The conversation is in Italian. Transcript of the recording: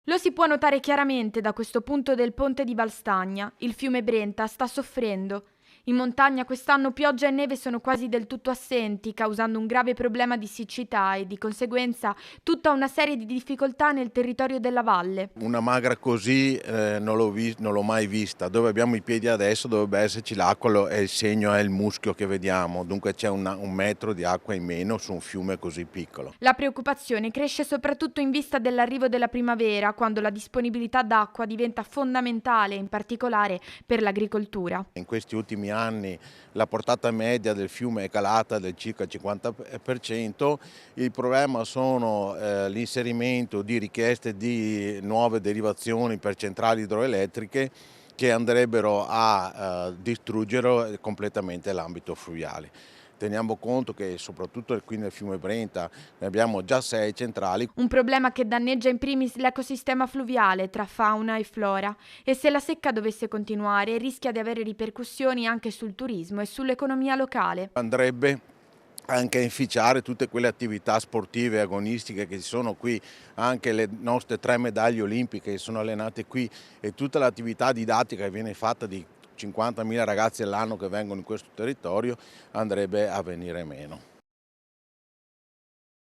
Lo si può notare chiaramente da questo punto del ponte di Valstagna. Il fiume Brenta sta soffrendo. In montagna quest'anno pioggia e neve sono quasi del tutto assenti, causando un grave problema di siccità e di conseguenza tutta una serie di difficoltà nel territorio della valle. Una magra così non l'ho mai vista. Dove abbiamo i piedi adesso dovrebbe esserci l'acqua, è il segno, è il muschio che vediamo. Dunque c'è un metro di acqua in meno su un fiume così piccolo. La preoccupazione cresce soprattutto in vista dell'arrivo della primavera, quando la disponibilità d'acqua diventa fondamentale, in particolare per l'agricoltura. In questi ultimi anni la portata media del fiume è calata del circa 50%. Il problema sono l'inserimento di richieste di nuove derivazioni per centrali idroelettriche che andrebbero a distruggere completamente l'ambito fluviale. Teniamo conto che soprattutto qui nel fiume Brenta ne abbiamo già 6 centrali. Un problema che danneggia in primis l'ecosistema fluviale tra fauna e flora e se la secca dovesse continuare rischia di avere ripercussioni anche sul turismo e sull'economia locale. Andrebbe anche a inficiare tutte quelle attività sportive e agonistiche che ci sono qui, anche le nostre 3 medaglie olimpiche che sono allenate qui e tutta l'attività didattica che viene fatta di 50.000 ragazzi all'anno che vengono in questo territorio andrebbe a venire meno.